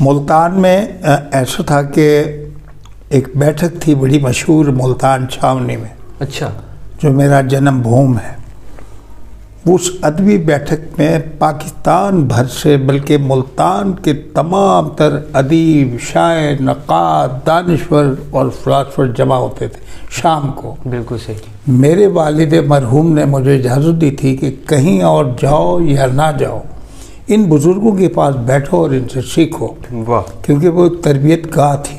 ملتان میں ایسا تھا کہ ایک بیٹھک تھی بڑی مشہور ملتان چھاونی میں، اچھا، جو میرا جنم بھوم ہے. اس ادبی بیٹھک میں پاکستان بھر سے بلکہ ملتان کے تمام تر ادیب، شاعر، نقاد، دانشور اور فلاسفر جمع ہوتے تھے شام کو. بالکل صحیح. میرے والد مرحوم نے مجھے اجازت دی تھی کہ کہیں اور جاؤ یا نہ جاؤ، ان بزرگوں کے پاس بیٹھو اور ان سے سیکھو، واہ، کیونکہ وہ ایک تربیت گاہ تھی.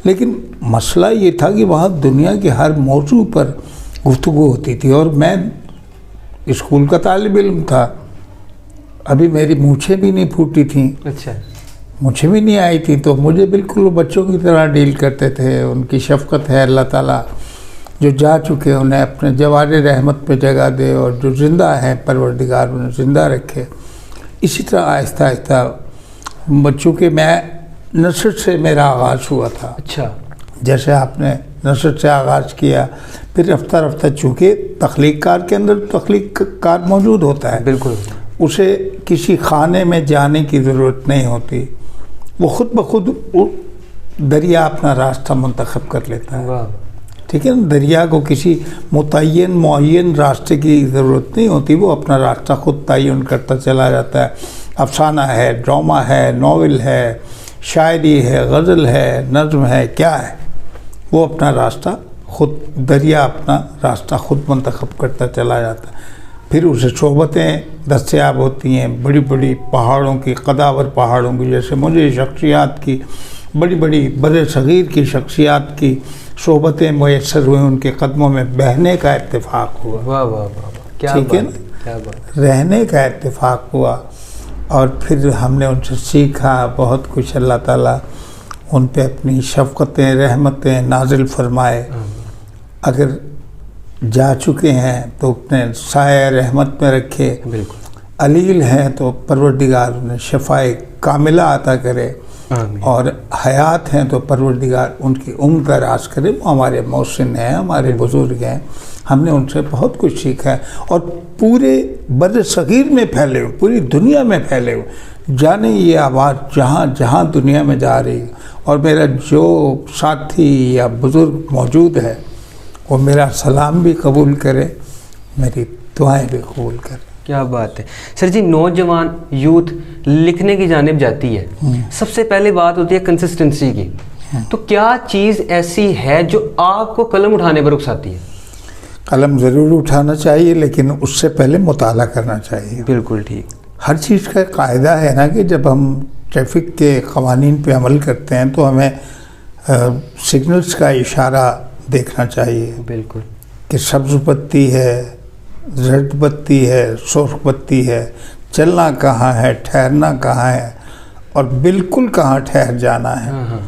لیکن مسئلہ یہ تھا کہ وہاں دنیا کے ہر موضوع پر گفتگو ہوتی تھی، اور میں اسکول کا طالب علم تھا، ابھی میری مونچھیں بھی نہیں پھوٹی تھیں، اچھا، مونچھیں بھی نہیں آئی تھی، تو مجھے بالکل وہ بچوں کی طرح ڈیل کرتے تھے. ان کی شفقت ہے اللہ تعالیٰ جو جا چکے انہیں اپنے جوار رحمت پہ جگہ دے، اور جو زندہ ہیں پروردگار انہیں زندہ رکھے. اسی طرح آہستہ آہستہ بچوں کے میں نثر سے میرا آغاز ہوا تھا. اچھا، جیسے آپ نے نثر سے آغاز کیا، پھر رفتہ رفتہ چونکہ تخلیق کار کے اندر تخلیق کار موجود ہوتا ہے، بالکل، اسے کسی خانے میں جانے کی ضرورت نہیں ہوتی، وہ خود بخود دریا اپنا راستہ منتخب کر لیتا ہے. واہ، ٹھیک ہے نا، دریا کو کسی معین راستے کی ضرورت نہیں ہوتی، وہ اپنا راستہ خود تعین کرتا چلا جاتا ہے. افسانہ ہے، ڈرامہ ہے، ناول ہے، شاعری ہے، غزل ہے، نظم ہے، کیا ہے، وہ اپنا راستہ خود، دریا اپنا راستہ خود منتخب کرتا چلا جاتا ہے. پھر اسے صحبتیں دستیاب ہوتی ہیں، بڑی بڑی پہاڑوں کی، قداور پہاڑوں کی، جیسے مجھے شخصیات کی، بڑی بڑی بر صغیر کی شخصیات کی صحبتیں میسر ہوئیں، ان کے قدموں میں بہنے کا اتفاق ہوا. واہ واہ واہ، کیا ٹھیک ہے بات، نا، کیا بات. رہنے کا اتفاق ہوا، اور پھر ہم نے ان سے سیکھا بہت کچھ. اللہ تعالیٰ ان پہ اپنی شفقتیں، رحمتیں نازل فرمائے. اگر جا چکے ہیں تو اپنے سایہ رحمت میں رکھے، بالکل، علیل ہیں تو پروردگار انہیں شفائے کاملہ عطا کرے، آمین. اور حیات ہیں تو پروردگار ان کی عمر دراز کرے. وہ ہمارے محسن ہیں، ہمارے بزرگ ہیں، ہم نے ان سے بہت کچھ سیکھا ہے، اور پورے بر صغیر میں پھیلے ہوئے، پوری دنیا میں پھیلے ہوئے. جانے یہ آواز جہاں جہاں دنیا میں جا رہی ہے، اور میرا جو ساتھی یا بزرگ موجود ہے وہ میرا سلام بھی قبول کرے، میری دعائیں بھی قبول کرے. کیا بات ہے سر جی. نوجوان یوتھ لکھنے کی جانب جاتی ہے، سب سے پہلے بات ہوتی ہے کنسسٹنسی کی. تو کیا چیز ایسی ہے جو آپ کو قلم اٹھانے پر اکساتی ہے؟ قلم ضرور اٹھانا چاہیے، لیکن اس سے پہلے مطالعہ کرنا چاہیے. بالکل ٹھیک. ہر چیز کا ایک قاعدہ ہے نا کہ جب ہم ٹریفک کے قوانین پہ عمل کرتے ہیں تو ہمیں سگنلز کا اشارہ دیکھنا چاہیے، بالکل، کہ سبز بتی ہے، زرد بتی ہے، سرخ بتی ہے، چلنا کہاں ہے، ٹھہرنا کہاں ہے، اور بالکل کہاں ٹھہر جانا ہے. ہاں ہاں،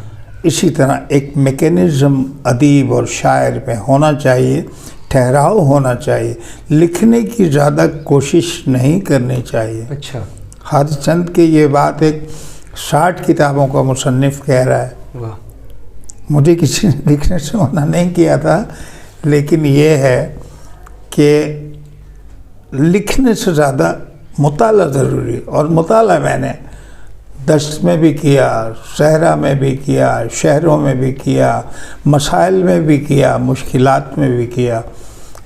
اسی طرح ایک میکینزم ادیب اور شاعر میں ہونا چاہیے، ٹھہراؤ ہونا چاہیے. لکھنے کی زیادہ کوشش نہیں کرنی چاہیے. اچھا، حافظ چند کی یہ بات ایک 60 کتابوں کا مصنف کہہ رہا ہے. واہ، مجھے کسی نے لکھنے سے منع نہیں کیا تھا، لیکن یہ ہے کہ لکھنے سے زیادہ مطالعہ ضروری. اور مطالعہ میں نے دشت میں بھی کیا، صحرا میں بھی کیا، شہروں میں بھی کیا، مسائل میں بھی کیا، مشکلات میں بھی کیا،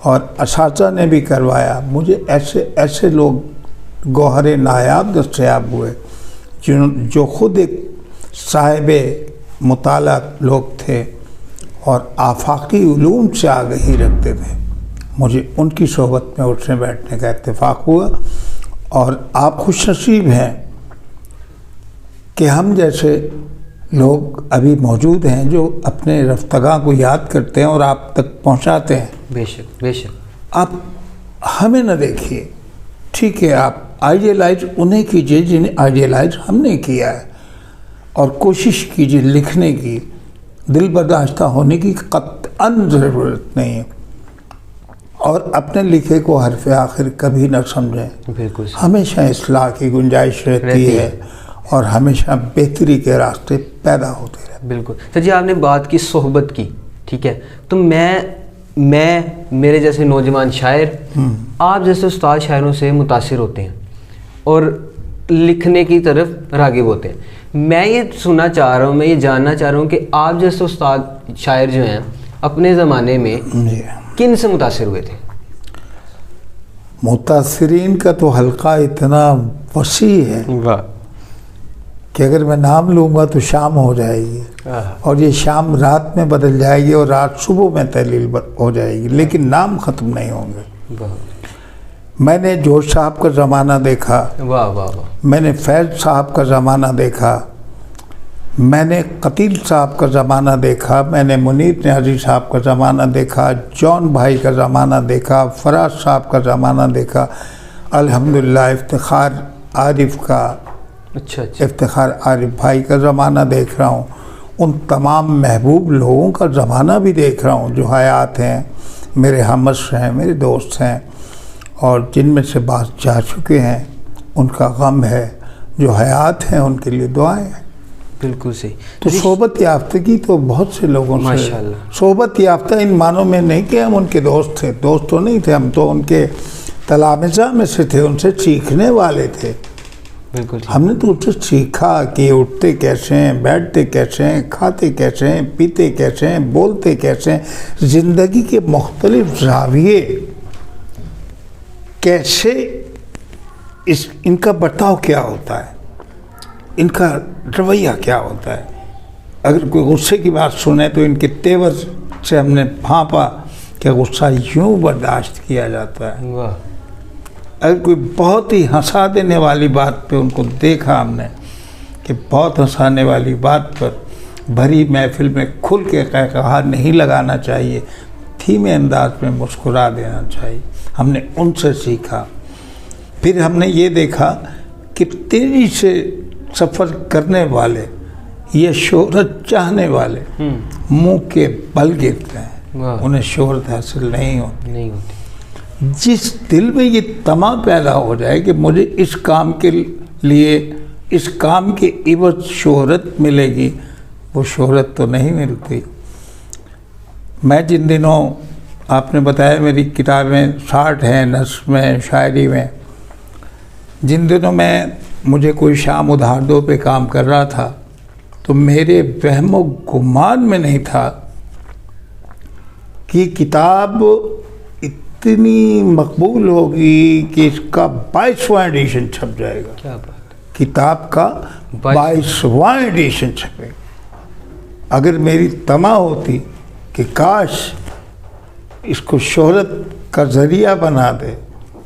اور اساتذہ نے بھی کروایا. مجھے ایسے لوگ گوہر نایاب دستیاب ہوئے جو خود ایک صاحب مطالعہ لوگ تھے اور آفاقی علوم سے آگہی رکھتے تھے. مجھے ان کی صحبت میں اٹھنے بیٹھنے کا اتفاق ہوا. اور آپ خوش نصیب ہیں کہ ہم جیسے لوگ ابھی موجود ہیں جو اپنے رفتگاں کو یاد کرتے ہیں اور آپ تک پہنچاتے ہیں. بے شک، بے شک. آپ ہمیں نہ دیکھیے، ٹھیک ہے، آپ آئیڈیلائز انہیں کیجئے جنہیں آئیڈیلائز ہم نے کیا ہے، اور کوشش کیجئے لکھنے کی. دل برداشتہ ہونے کی قطعاً ضرورت نہیں ہے، اور اپنے لکھے کو حرف آخر کبھی نہ سمجھیں. بالکل، ہمیشہ اصلاح کی گنجائش رہتی ہے، اور ہمیشہ بہتری کے راستے پیدا ہوتے رہتے ہیں. بالکل. سر جی، آپ نے بات کی صحبت کی، ٹھیک ہے، تو میں میرے جیسے نوجوان شاعر آپ جیسے استاد شاعروں سے متاثر ہوتے ہیں اور لکھنے کی طرف راغب ہوتے ہیں. میں یہ سننا چاہ رہا ہوں, میں یہ جاننا چاہ رہا ہوں کہ آپ جیسے استاد شاعر جو ہیں اپنے زمانے میں جی کن سے متاثر ہوئے تھے؟ متاثرین کا تو حلقہ اتنا وسیع ہے واہ. کہ اگر میں نام لوں گا تو شام ہو جائے گی, اور یہ شام رات میں بدل جائے گی, اور رات صبح میں تحلیل ہو جائے گی, لیکن نام ختم نہیں ہوں گے. میں نے جوش صاحب کا زمانہ دیکھا, واہ واہ واہ. میں نے فیض صاحب کا زمانہ دیکھا, میں نے قتیل صاحب کا زمانہ دیکھا, میں نے منیر نیازی صاحب کا زمانہ دیکھا, جون بھائی کا زمانہ دیکھا, فراز صاحب کا زمانہ دیکھا, الحمدللہ افتخار عارف کا, اچھا اچھا. افتخار عارف بھائی کا زمانہ دیکھ رہا ہوں, ان تمام محبوب لوگوں کا زمانہ بھی دیکھ رہا ہوں جو حیات ہیں, میرے ہمعصر ہیں, میرے دوست ہیں, اور جن میں سے بعض جا چکے ہیں ان کا غم ہے, جو حیات ہیں ان کے لیے دعائیں ہیں. بالکل صحیح. تو صحبت یافتگی تو بہت سے لوگوں سے, ماشاءاللہ. صحبت یافتہ ان معنوں میں نہیں کہ ہم ان کے دوست تھے, دوست تو نہیں تھے, ہم تو ان کے تلامذہ میں سے تھے, ان سے سیکھنے والے تھے. بالکل ٹھیک. ہم نے تو ان سے سیکھا کہ اٹھتے کیسے ہیں, بیٹھتے کیسے ہیں, کھاتے کیسے ہیں, پیتے کیسے ہیں, بولتے کیسے ہیں, زندگی کے مختلف زاویے کیسے, ان کا برتاؤ کیا ہوتا ہے, ان کا رویہ کیا ہوتا ہے. اگر کوئی غصے کی بات سنے تو ان کے تیور سے ہم نے بھانپا کہ غصہ یوں برداشت کیا جاتا ہے. واہ. اگر کوئی بہت ہی ہنسا دینے والی بات پہ ان کو دیکھا ہم نے کہ بہت ہنسانے والی بات پر بھری محفل میں کھل کے قہقہا نہیں لگانا چاہیے, دھیمے انداز میں مسکرا دینا چاہیے. ہم نے ان سے سیکھا. پھر ہم نے یہ دیکھا کہ تیزی سے سفر کرنے والے, یہ شہرت چاہنے والے منہ کے بل گرتے ہیں, انہیں شہرت حاصل نہیں ہوتی. جس دل میں یہ طمع پیدا ہو جائے کہ مجھے اس کام کے لیے, اس کام کے عوض شہرت ملے گی, وہ شہرت تو نہیں ملتی. میں جن دنوں, آپ نے بتایا میری کتابیں 60 ہیں نثر میں, شاعری میں, جن دنوں میں مجھے کوئی شام ادھار دو پہ کام کر رہا تھا تو میرے وہم و گمان میں نہیں تھا کہ کتاب اتنی مقبول ہوگی کہ اس کا 22واں ایڈیشن چھپ جائے گا. کیا بات. کتاب کا 22واں ایڈیشن چھپے. اگر میری طمع ہوتی کہ کاش اس کو شہرت کا ذریعہ بنا دے,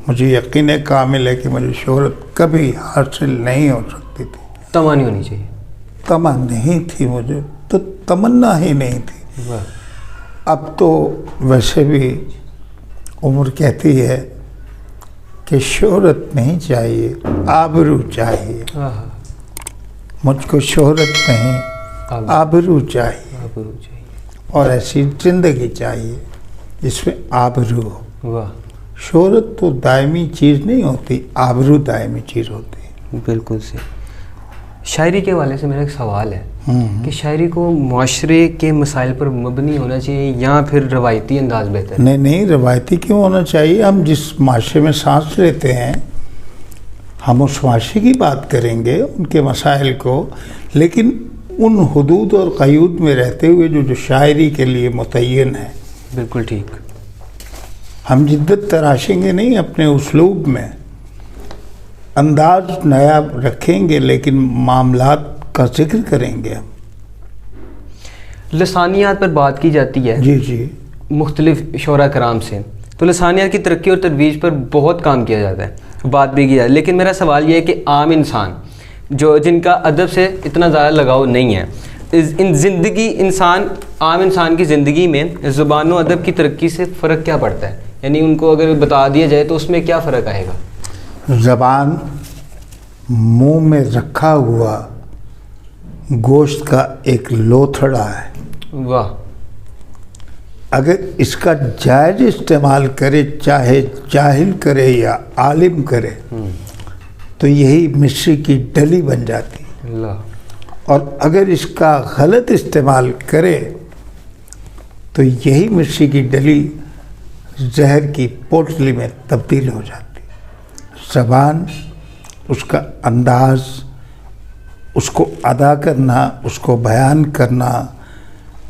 مجھے یقین کامل ہے کہ مجھے شہرت کبھی حاصل نہیں ہو سکتی تھی. طمع نہیں ہونی چاہیے. طمع نہیں تھی, مجھے تو تمنا ہی نہیں تھی. واہ. اب تو ویسے بھی عمر کہتی ہے کہ شہرت نہیں چاہیے, آبرو چاہیے. مجھ کو شہرت نہیں, آبرو چاہیے, آبرو چاہیے, اور ایسی زندگی چاہیے جس میں آبرو ہو. واہ. شہرت تو دائمی چیز نہیں ہوتی, آبرو دائمی چیز ہوتی ہے. بالکل صحیح. شاعری کے حوالے سے میرا ایک سوال ہے کہ شاعری کو معاشرے کے مسائل پر مبنی ہونا چاہیے یا پھر روایتی انداز بہتر ہے؟ نہیں, روایتی کیوں ہونا چاہیے. ہم جس معاشرے میں سانس لیتے ہیں ہم اس معاشرے کی بات کریں گے, ان کے مسائل کو, لیکن ان حدود اور قیود میں رہتے ہوئے جو شاعری کے لیے متعین ہے. بالکل ٹھیک. ہم جدت تراشیں گے نہیں اپنے اسلوب میں, انداز نیا رکھیں گے لیکن معاملات کا ذکر کریں گے. ہم لسانیات پر بات کی جاتی ہے جی مختلف شعراء کرام سے, تو لسانیات کی ترقی اور ترویج پر بہت کام کیا جاتا ہے, بات بھی کی جاتی ہے, لیکن میرا سوال یہ ہے کہ عام انسان جو جن کا ادب سے اتنا زیادہ لگاؤ نہیں ہے, عام انسان کی زندگی میں زبان و ادب کی ترقی سے فرق کیا پڑتا ہے؟ یعنی ان کو اگر بتا دیا جائے تو اس میں کیا فرق آئے گا؟ زبان منہ میں رکھا ہوا گوشت کا ایک لوتھڑا ہے. واہ. اگر اس کا جائز استعمال کرے, چاہے جاہل کرے یا عالم کرے, تو یہی مصری کی ڈلی بن جاتی. اللہ. اور اگر اس کا غلط استعمال کرے تو یہی مصری کی ڈلی زہر کی پوٹلی میں تبدیل ہو جاتی. زبان, اس کا انداز, اس کو ادا کرنا، اس کو بیان کرنا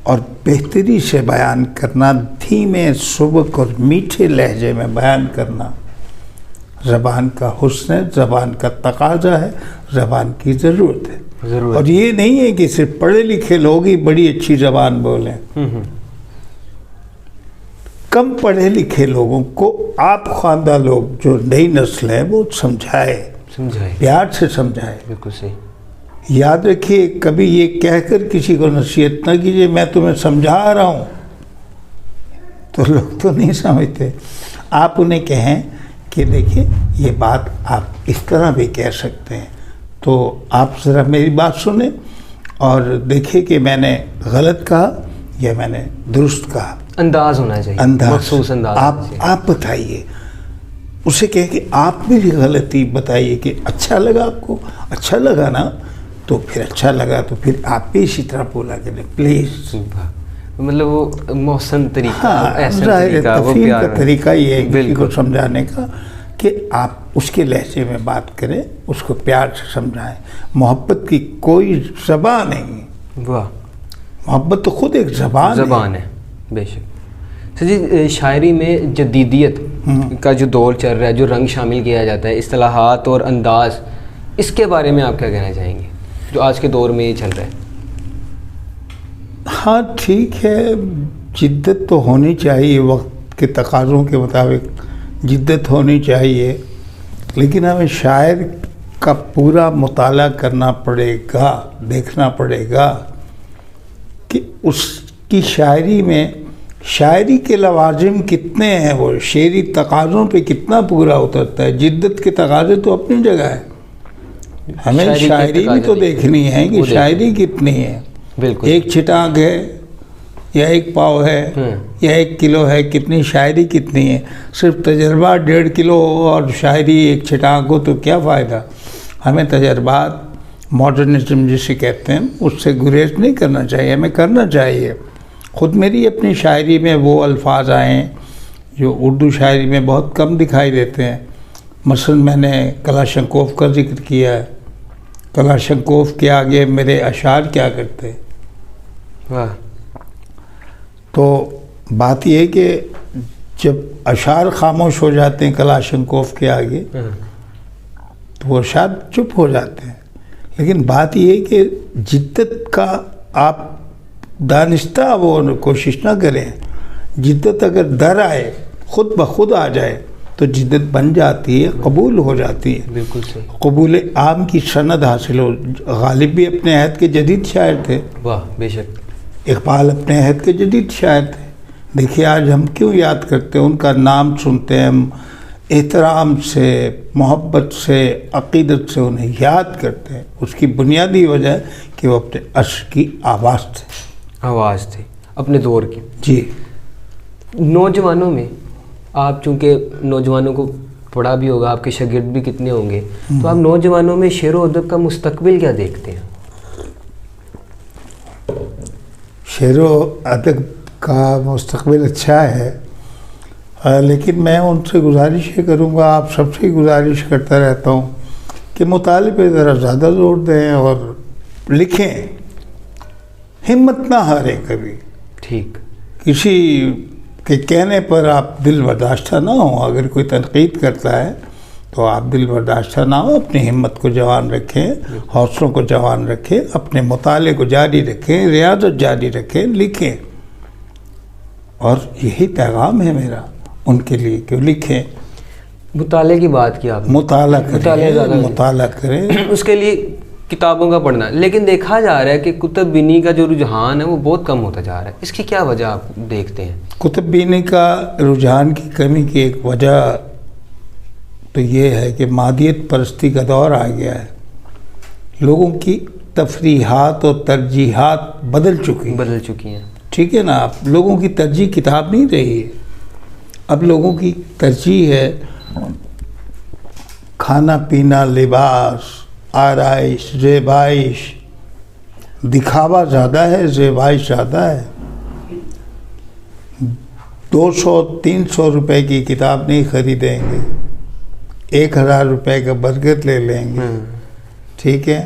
اور بہتری سے بیان کرنا، دھیمے سبک اور میٹھے لہجے میں بیان کرنا زبان کا حسن ہے، زبان کا تقاضا ہے، زبان کی ضرورت ہے۔ اور یہ نہیں ہے کہ صرف پڑھے لکھے لوگ ہی بڑی اچھی زبان بولیں، کم پڑھے لکھے لوگوں کو آپ خواندہ لوگ جو نئی نسل ہے وہ سمجھائے، پیار سے سمجھائے۔ بالکل صحیح۔ یاد رکھیے کبھی یہ کہہ کر کسی کو نصیحت نہ کیجیے میں تمہیں سمجھا رہا ہوں، تو لوگ تو نہیں سمجھتے۔ آپ انہیں کہیں کہ دیکھیں یہ بات آپ اس طرح بھی کہہ سکتے ہیں، تو آپ ذرا میری بات سنیں اور دیکھیں کہ میں نے غلط کہا یا میں نے درست کہا۔ انداز ہونا چاہیے، مخصوص انداز آپ بتائیے، اسے کہے کہ آپ میری غلطی بتائیے کہ اچھا لگا آپ کو، اچھا لگا نا، تو پھر اچھا لگا تو پھر آپ بھی اسی طرح بولا کریں پلیز۔ مطلب وہ محسن طریقہ، تفہیم کا طریقہ یہ ہے کسی کو سمجھانے کا کہ آپ اس کے لہجے میں بات کریں، اس کو پیار سے سمجھائیں۔ محبت کی کوئی زبان نہیں، محبت تو خود ایک زبان ہے۔ بے شک۔ سر جی، شاعری میں جدیدیت کا جو دور چل رہا ہے، جو رنگ شامل کیا جاتا ہے، اصطلاحات اور انداز، اس کے بارے میں آپ کیا کہنا چاہیں گے جو آج کے دور میں یہ چل رہا ہے؟ ہاں ٹھیک ہے، جدت تو ہونی چاہیے، وقت کے تقاضوں کے مطابق جدت ہونی چاہیے، لیکن ہمیں شاعر کا پورا مطالعہ کرنا پڑے گا، دیکھنا پڑے گا کہ اس کی شاعری میں شاعری کے لوازم کتنے ہیں، وہ شعری تقاضوں پہ کتنا پورا اترتا ہے۔ جدت کے تقاضے تو اپنی جگہ ہے، ہمیں شاعری بھی تو دیکھنی ہے کہ شاعری کتنی ہے۔ ایک چھٹانک ہے یا ایک پاؤ ہے یا 1 کلو ہے، کتنی شاعری کتنی ہے۔ صرف تجربہ 1.5 کلو اور شاعری 1 چھٹانک ہو تو کیا فائدہ۔ ہمیں تجربات، ماڈرنزم جسے کہتے ہیں، اس سے گریز نہیں کرنا چاہیے، ہمیں کرنا چاہیے۔ خود میری اپنی شاعری میں وہ الفاظ آئیں جو اردو شاعری میں بہت کم دکھائی دیتے ہیں۔ مثلا میں نے کلاشنکوف کا ذکر کیا ہے، کلاشنکوف کے آگے میرے اشعار کیا کرتے۔ تو بات یہ ہے کہ جب اشعار خاموش ہو جاتے ہیں کلاشنکوف کے آگے تو وہ اشعار چپ ہو جاتے ہیں، لیکن بات یہ ہے کہ جدت کا آپ دانستہ وہ کوشش نہ کریں۔ جدت اگر در آئے، خود بخود آ جائے تو جدت بن جاتی ہے، قبول ہو جاتی ہے۔ بالکل صحیح۔ قبول عام کی سند حاصل ہو۔ غالب بھی اپنے عہد کے جدید شاعر تھے، واہ بے شک۔ اقبال اپنے عہد کے جدید شاعر تھے۔ دیکھیے آج ہم کیوں یاد کرتے ہیں، ان کا نام سنتے ہیں ہم احترام سے، محبت سے، عقیدت سے انہیں یاد کرتے ہیں۔ اس کی بنیادی وجہ ہے کہ وہ اپنے عصر کی آواز تھے، اپنے دور کی۔ جی۔ نوجوانوں میں آپ چونکہ نوجوانوں کو پڑھا بھی ہوگا، آپ کے شاگرد بھی کتنے ہوں گے، تو آپ نوجوانوں میں شعر و ادب کا مستقبل کیا دیکھتے ہیں؟ شعر و ادب کا مستقبل اچھا ہے، لیکن میں ان سے گزارش یہ کروں گا، آپ سب سے گزارش کرتا رہتا ہوں کہ مطالعے پہ ذرا زیادہ زور دیں اور لکھیں، ہمت نہ ہاریں کبھی۔ ٹھیک۔ کسی کے کہنے پر آپ دل برداشتہ نہ ہوں، اگر کوئی تنقید کرتا ہے تو آپ دل برداشتہ نہ ہوں، اپنی ہمت کو جوان رکھیں، حوصلوں کو جوان رکھیں، اپنے مطالعے کو جاری رکھیں، ریاضت جاری رکھیں، لکھیں۔ اور یہی پیغام ہے میرا ان کے لیے کہ لکھیں۔ مطالعے کی بات کی آپ نے، مطالعہ کریں۔ اس کے لیے کتابوں کا پڑھنا، لیکن دیکھا جا رہا ہے کہ کتب بینی کا جو رجحان ہے وہ بہت کم ہوتا جا رہا ہے، اس کی کیا وجہ آپ دیکھتے ہیں؟ کتب بینی کا رجحان کی کمی کی ایک وجہ تو یہ ہے کہ مادیت پرستی کا دور آ گیا ہے، لوگوں کی تفریحات اور ترجیحات بدل چکی ہیں۔ ٹھیک ہے نا، اب لوگوں کی ترجیح کتاب نہیں رہی ہے، اب لوگوں کی ترجیح ہے کھانا پینا، لباس، آرائش، زیبائش۔ دکھاوا زیادہ ہے، زیبائش زیادہ ہے۔ 200-300 روپے کی کتاب نہیں خریدیں گے، 1000 روپے کا برگر لے لیں گے، ٹھیک ہے،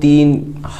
3,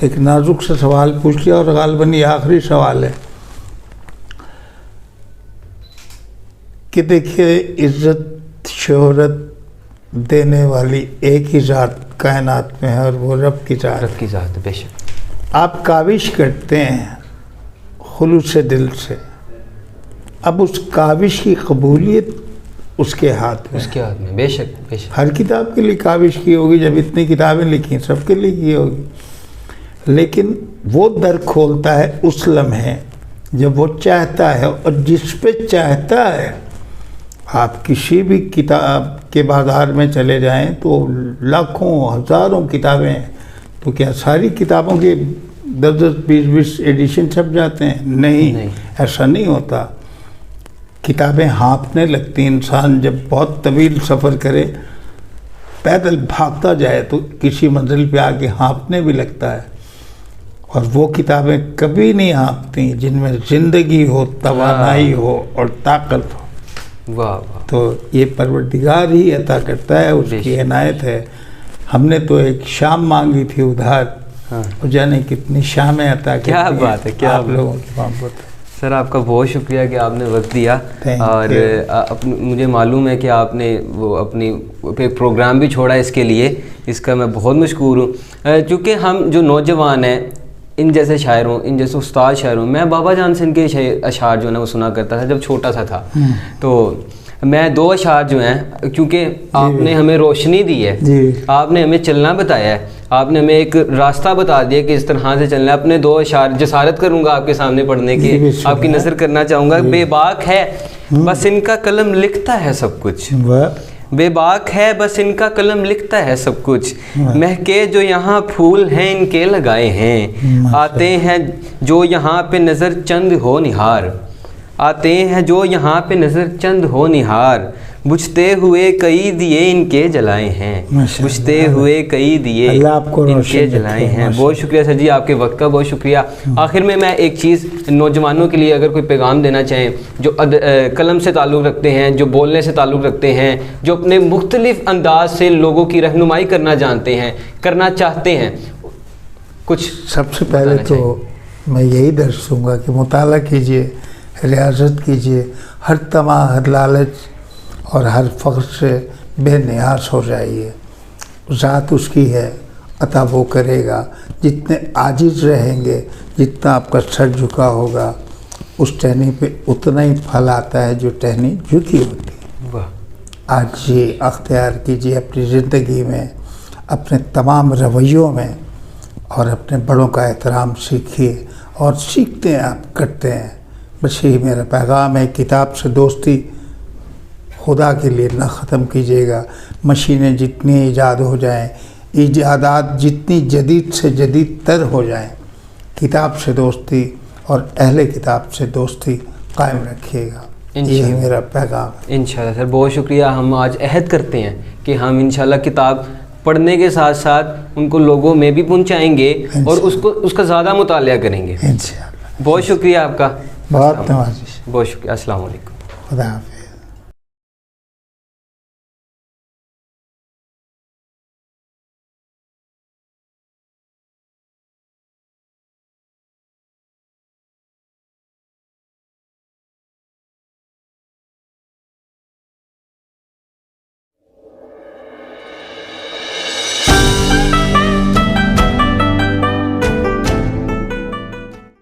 ایک نازک سا سوال پوچھ لیا اور غالباً یہ آخری سوال ہے کہ دیکھیے عزت شہرت دینے والی ایک ہی ذات کائنات میں ہے اور وہ رب کی ذات. رب کی ذات بے شک. آپ کاوش کرتے ہیں خلوص دل سے, اب اس کاوش کی قبولیت اس کے ہاتھ میں, اس کے ہاتھ میں. بے شک بے شک. ہر کتاب کے لیے کاوش کی ہوگی, جب اتنی کتابیں لکھی ہیں سب کے لیے کی ہوگی, لیکن وہ در کھولتا ہے اس لمحے جب وہ چاہتا ہے, اور جس پہ چاہتا ہے. آپ کسی بھی کتاب کے بازار میں چلے جائیں تو لاکھوں ہزاروں کتابیں ہیں, تو کیا ساری کتابوں کے 10-10 20-20 ایڈیشن چھپ جاتے ہیں؟ نہیں, ایسا نہیں ہوتا. کتابیں ہانپنے لگتی, انسان جب بہت طویل سفر کرے, پیدل بھاگتا جائے تو کسی منزل پہ آ کے ہانپنے بھی لگتا ہے, اور وہ کتابیں کبھی نہیں ہانپتی جن میں زندگی ہو, توانائی ہو اور طاقت ہو. واہ واہ. تو یہ پروردگار ہی عطا کرتا ہے, اس کی عنایت ہے. ہم نے تو ایک شام مانگی تھی ادھار, اور جانے کتنی شامیں عطا کی. کیا بات ہے, کیا آپ لوگوں کی محبت ہے. سر آپ کا بہت شکریہ کہ آپ نے وقت دیا, اور مجھے معلوم ہے کہ آپ نے وہ اپنی پروگرام بھی چھوڑا اس کے لیے, اس کا میں بہت مشکور ہوں. چونکہ ہم جو نوجوان ہیں, ان جیسے شاعروں, ان جیسے استاد شاعروں, میں بابا جان سے ان کے اشعار جو ہے نا وہ سنا کرتا تھا جب چھوٹا سا تھا. تو میں 2 اشعار جو ہیں, کیونکہ آپ نے ہمیں روشنی دی ہے, آپ نے ہمیں چلنا بتایا ہے, آپ نے ہمیں ایک راستہ بتا دیا کہ اس طرح سے چلنا ہے. اپنے 2 اشعار جسارت کروں گا آپ کے سامنے پڑھنے کی, آپ کی نثر کرنا چاہوں گا. بے باک ہے بس ان کا قلم لکھتا ہے سب کچھ, بے باک ہے بس ان کا قلم لکھتا ہے سب کچھ, مہکے جو یہاں پھول ہیں ان کے لگائے ہیں, آتے ہیں جو یہاں پہ نظر چند ہو نہار, آتے ہیں جو یہاں پہ نظر چند ہو نہار, بجھتے ہوئے کئی دیے ان کے جلائے ہیں, بجھتے ہوئے کئی دیے ان کے جلائے ہیں. بہت شکریہ سر جی, آپ کے وقت کا بہت شکریہ. آخر میں ایک چیز نوجوانوں کے لیے اگر کوئی پیغام دینا چاہیں, جو قلم سے تعلق رکھتے ہیں, جو بولنے سے تعلق رکھتے ہیں, جو اپنے مختلف انداز سے لوگوں کی رہنمائی کرنا جانتے ہیں, کرنا چاہتے ہیں, کچھ سب سے پہلے تو میں یہی درس دوں گا کہ مطالعہ کیجئے, ریاضت کیجئے, ہر طمع, ہر لالچ اور ہر فخر سے بے نیاز ہو جائیے. ذات اس کی ہے, عطا وہ کرے گا. جتنے عاجز رہیں گے, جتنا آپ کا سر جھکا ہوگا, اس ٹہنی پہ اتنا ہی پھل آتا ہے جو ٹہنی جھکی ہوتی ہے. آج یہ اختیار کیجیے اپنی زندگی میں, اپنے تمام رویوں میں, اور اپنے بڑوں کا احترام سیکھیے, اور سیکھتے ہیں آپ, کرتے ہیں. بس یہی میرا پیغام ہے. کتاب سے دوستی خدا کے لیے نہ ختم کیجیے گا. مشینیں جتنی ایجاد ہو جائیں, ایجادات جتنی جدید سے جدید تر ہو جائیں, کتاب سے دوستی اور اہل کتاب سے دوستی قائم رکھیے گا. یہی میرا پیغام ہے. انشاءاللہ سر, بہت شکریہ. ہم آج عہد کرتے ہیں کہ ہم انشاءاللہ کتاب پڑھنے کے ساتھ ساتھ ان کو لوگوں میں بھی پہنچائیں گے, اور اس کا زیادہ مطالعہ کریں گے. انشاءاللہ. بہت شکریہ آپ کا, بہت نوازش. بہت شکریہ. السلام علیکم. خدا حافظ.